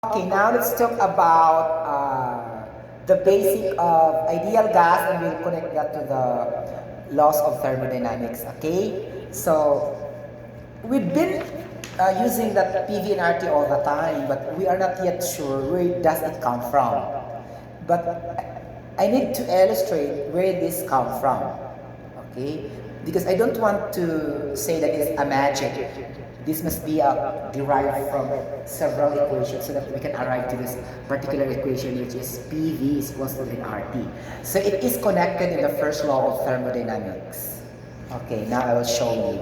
Okay, now let's talk about the basic of ideal gas, and we'll connect that to the laws of thermodynamics. Okay, so we've been using that PV and RT all the time, but we are not yet sure where does it come from. But I need to illustrate where this come from. Okay, because I don't want to say that it's a magic. This must be derived from several equations so that we can arrive to this particular equation, which is PV is equals to nRT. So it is connected in the first law of thermodynamics. Okay, now I will show you.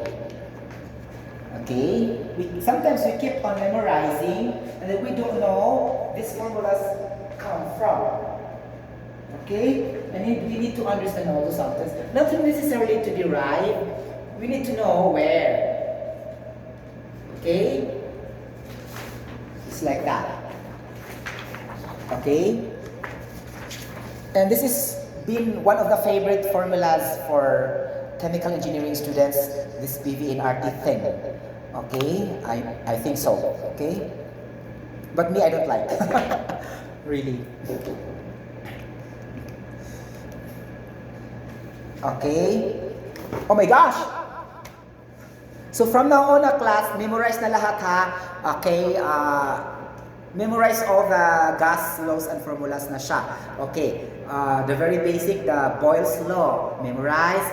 Okay, sometimes we keep on memorizing and then we don't know these formulas come from. Okay, and we need to understand all those somethings. Not necessarily to derive, we need to know where. Okay? It's like that. Okay? And this has been one of the favorite formulas for chemical engineering students, this PV and RT thing. Okay? I think so. Okay? But me, I don't like. Really. Okay? Oh my gosh! So from now on, class, memorize na lahat ha. Okay, memorize all the gas laws and formulas na siya. Okay, the very basic, the Boyle's law, memorize.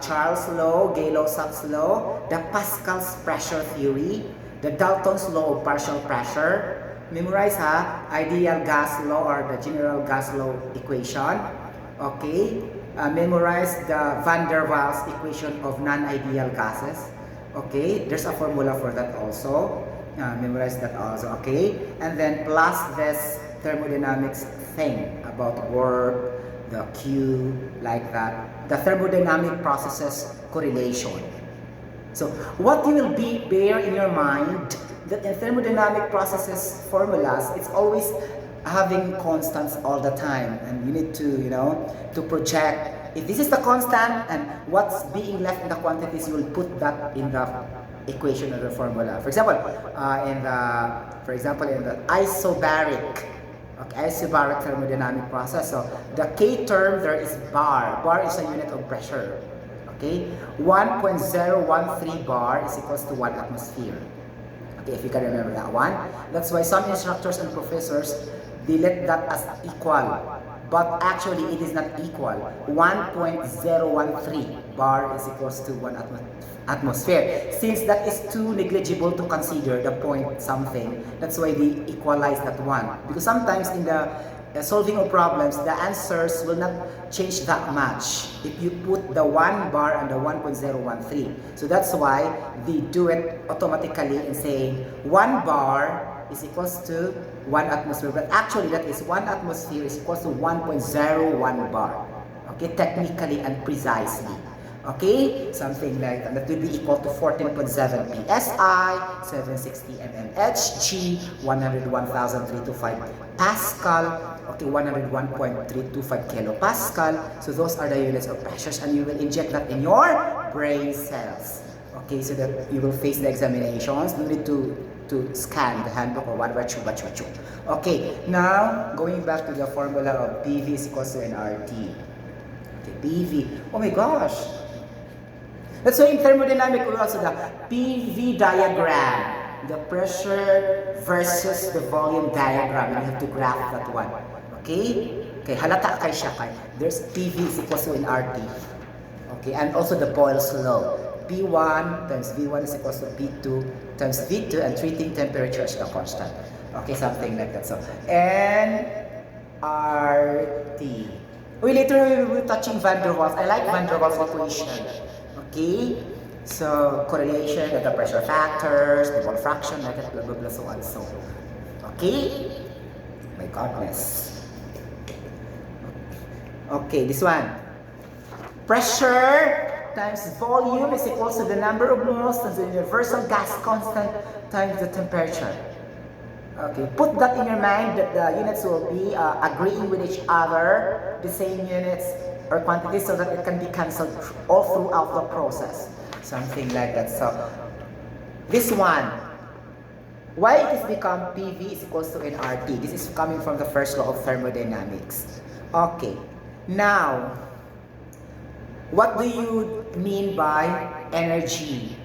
Charles' law, Gay-Lussac's law, the Pascal's pressure theory, the Dalton's law of partial pressure. Memorize ha, ideal gas law or the general gas law equation. Okay, memorize the van der Waals equation of non-ideal gases. Okay, there's a formula for that also. Memorize that also, okay? And then plus this thermodynamics thing about work, the Q, like that. The thermodynamic processes correlation. So what you will bear in your mind, that in thermodynamic processes formulas, it's always having constants all the time. And you need to, to project. If this is the constant and what's being left in the quantities, you will put that in the equation or the formula. For example, in the isobaric, isobaric thermodynamic process. So the K term there is bar. Bar is a unit of pressure. Okay, 1.013 bar is equals to 1 atmosphere. Okay, if you can remember that one. That's why some instructors and professors, they let that as equal. But actually, it is not equal. 1.013 bar is equals to 1 atmosphere. Since that is too negligible to consider the point something, that's why they equalize that one. Because sometimes in the solving of problems, the answers will not change that much if you put the 1 bar and the 1.013. So that's why they do it automatically in saying 1 bar is equals to 1 atmosphere, but actually that is 1 atmosphere is equals to 1.01 bar. Okay, technically and precisely. Okay, something like that. That will be equal to 14.7 psi, 760 mmHg, 101,325 Pascal, okay, 101.325 kilopascal. So those are the units of pressures, and you will inject that in your brain cells. Okay, so that you will face the examinations. You need to scan the handbook or whatever. Okay, now going back to the formula of PV is equals to nRT. Okay, PV. Oh my gosh! That's why in thermodynamics we also the PV diagram, the pressure versus the volume diagram. You have to graph that one. Okay? Okay, halata kay siya kay. There's PV is equals to nRT. Okay, and also the Boyle's law. P1 times V1 is equals to P2 times V2, and treating temperature is the constant. Okay, something like that. So, nRT. Later we will be touching van der Waals. I like van der Waals equation. Okay, so correlation of the pressure factors, the mole fraction, like that, blah, blah, blah, so on, so on. Okay? My goodness. Okay, this one. Pressure times volume is equals to the number of moles times the universal gas constant times the temperature. Okay, put that in your mind that the units will be agreeing with each other, the same units or quantities, so that it can be cancelled all throughout the process. Something like that. So, this one, Why it has become PV is equals to nRT? This is coming from the first law of thermodynamics. Okay. Now, what do you mean by energy?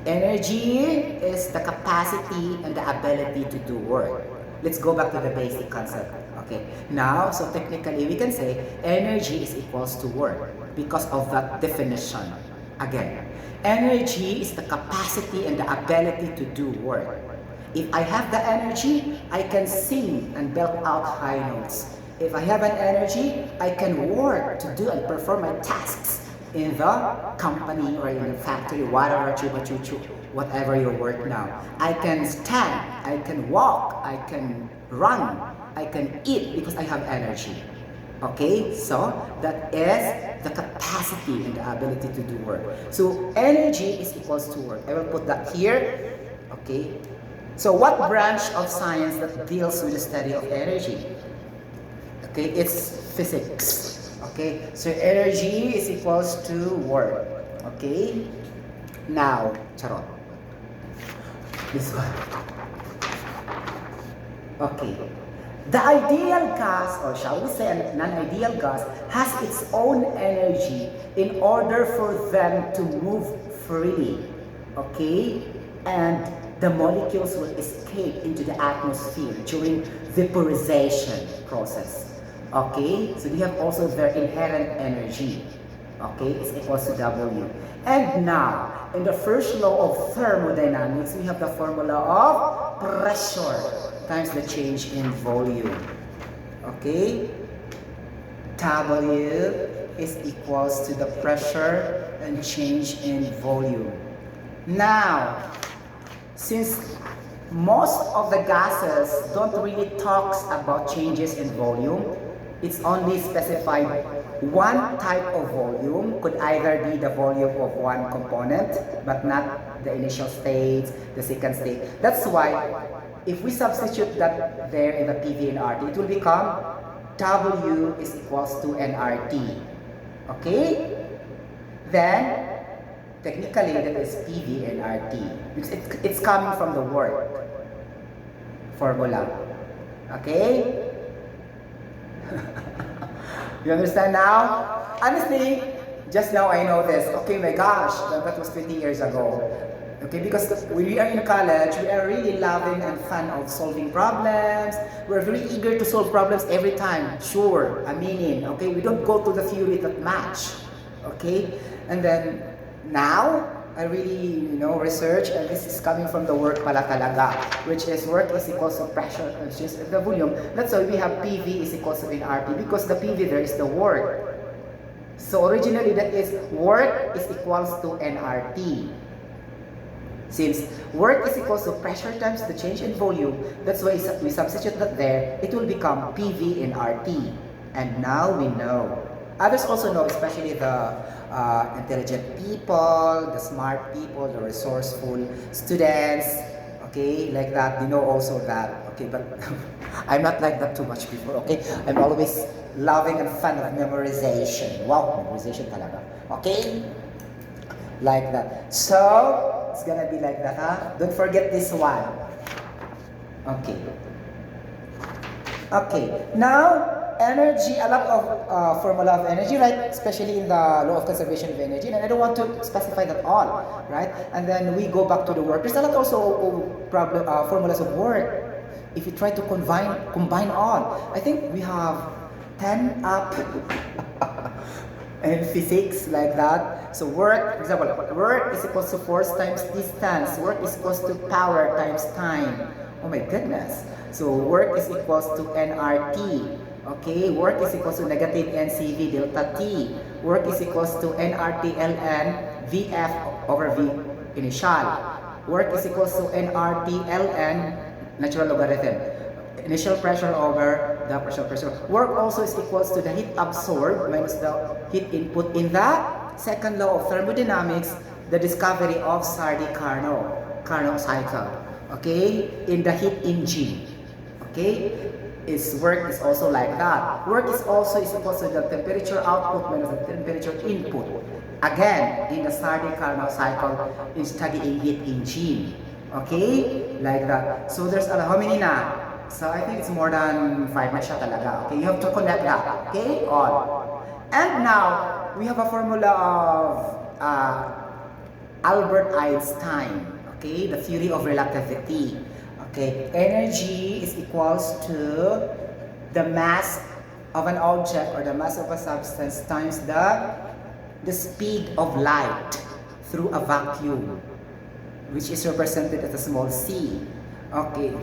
Energy is the capacity and the ability to do work. Let's go back to the basic concept. Okay. Now, so technically we can say energy is equals to work because of that definition. Again, energy is the capacity and the ability to do work. If I have the energy, I can sing and belt out high notes. If I have an energy, I can work to do and perform my tasks in the company or in the factory, whatever whatever your work now. I can stand, I can walk, I can run, I can eat because I have energy. Okay, so that is the capacity and the ability to do work. So energy is equals to work. I will put that here. Okay. So what branch of science that deals with the study of energy? Okay, it's physics. Okay, so energy is equals to work. Okay, now, charot. This one. Okay, the ideal gas, or shall we say a non-ideal gas, has its own energy in order for them to move freely. Okay, and the molecules will escape into the atmosphere during vaporization process. Okay, so they have also their inherent energy. Okay, it's equals to W. And now, in the first law of thermodynamics, we have the formula of pressure times the change in volume. Okay, W is equals to the pressure and change in volume. Now, since most of the gases don't really talk about changes in volume, it's only specified one type of volume, could either be the volume of one component, but not the initial state, the second state. That's why, if we substitute that there in the PV and RT, it will become W is equals to nRT. Okay? Then, technically, that is PV and RT. Because it's coming from the work formula. Okay? You understand now? Honestly, just now I know this. Okay, my gosh, that was 20 years ago. Okay, because when we are in college, we are really loving and fun of solving problems. We're very eager to solve problems every time. Sure, aminin. Okay, we don't go to the theory that match. Okay, and then now I really, research, and this is coming from the work pala talaga, which is work is equals to pressure, which is the volume. That's why we have PV is equals to nRT, because the PV there is the work. So originally that is work is equals to nRT. Since work is equals to pressure times the change in volume, that's why we substitute that there, it will become PV in RT. And now we know. Others also know, especially the intelligent people, the smart people, the resourceful students, okay, like that, they know also that, okay, but I'm not like that too much before, okay? I'm always loving and fun of memorization. Wow, memorization talaga, okay? Like that. So, it's gonna be like that, huh? Don't forget this one. Okay. Okay, now, energy, a lot of formula of energy, right? Especially in the law of conservation of energy, and I don't want to specify that all, right? And then we go back to the work. There's a lot also of formulas of work. If you try to combine all, I think we have 10 up in physics like that. So work, for example, work is equals to force times distance. Work is equals to power times time. Oh my goodness. So work is equals to nRT. Okay, work is equals to negative NCV delta T. Work is equals to nRT ln VF over V initial. Work is equals to nRT ln natural logarithm. Initial pressure over the pressure. Work also is equals to the heat absorbed minus the heat input in the second law of thermodynamics, the discovery of Carnot cycle. Okay, in the heat engine. Okay. Work is also like that. Work is also equals to the temperature output minus the temperature input. Again, in the Carnot cycle in studying heat engine. Okay? Like that. So there's how many na? So I think it's more than 5 na siya talaga. Okay? You have to connect that. Okay? All. And now, we have a formula of Albert Einstein. Okay? The theory of relativity. Okay? Energy is equals to the mass of an object or the mass of a substance times the speed of light through a vacuum, which is represented as a small c. Okay.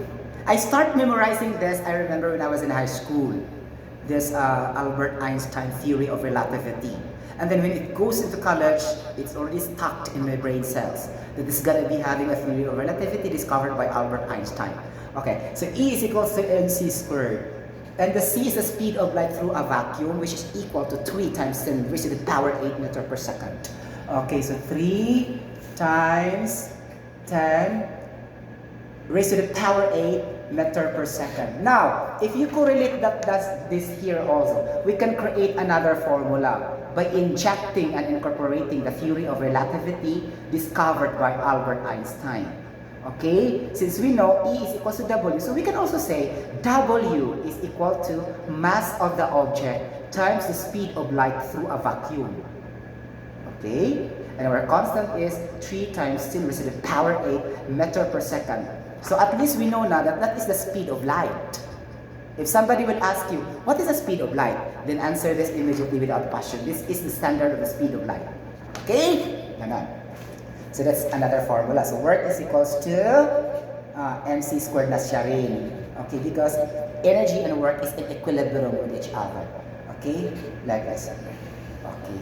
I start memorizing this, I remember when I was in high school, this Albert Einstein theory of relativity. And then when it goes into college, it's already stuck in my brain cells that this is going to be having a theory of relativity discovered by Albert Einstein. Okay, so E is equals to mc squared. And the c is the speed of light through a vacuum, which is equal to 3 times 10 raised to the power 8 meter per second. Okay, so 3 times 10 raised to the power 8 meter per second. Now, if you correlate this here also, we can create another formula by injecting and incorporating the theory of relativity discovered by Albert Einstein. Okay? Since we know E is equal to W, so we can also say W is equal to mass of the object times the speed of light through a vacuum. Okay? And our constant is 3 times 10 raised to the power 8 meter per second. So at least we know now that that is the speed of light. If somebody will ask you, what is the speed of light? Then answer this immediately without question. This is the standard of the speed of light. Okay? Ganon. So that's another formula. So work is equals to mc squared na siya rin. Okay? Because energy and work is in equilibrium with each other. Okay? Like I said. Okay.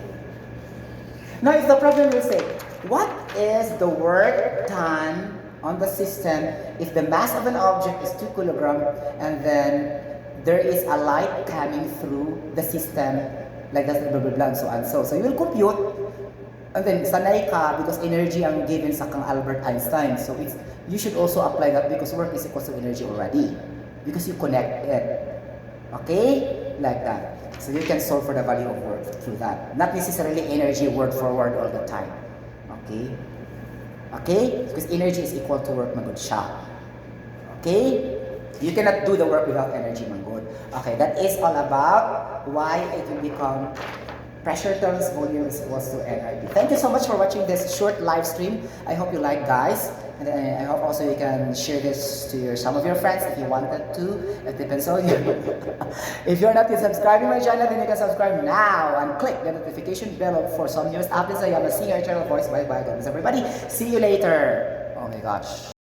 Now, if the problem will say, what is the work done on the system if the mass of an object is 2 kilograms and then there is a light coming through the system like that, blah, blah, blah, and so on. So you will compute and then sanay ka because energy ang given sa kang Albert Einstein. So you should also apply that because work is equal to energy already because you connect it. Okay? Like that. So you can solve for the value of work through that. Not necessarily energy word for word all the time. Okay? Okay? Because energy is equal to work, magod siya. Okay? You cannot do the work without energy, magod. Okay, that is all about why it will become pressure turns volume is equals to NRT. Thank you so much for watching this short live stream. I hope you like, guys. And I hope also you can share this to some of your friends if you wanted to. It depends on you. If you're not yet subscribing my channel, then you can subscribe now and click the notification bell for some newest updates. I am a senior channel voice. Bye bye, guys, everybody. See you later. Oh my gosh.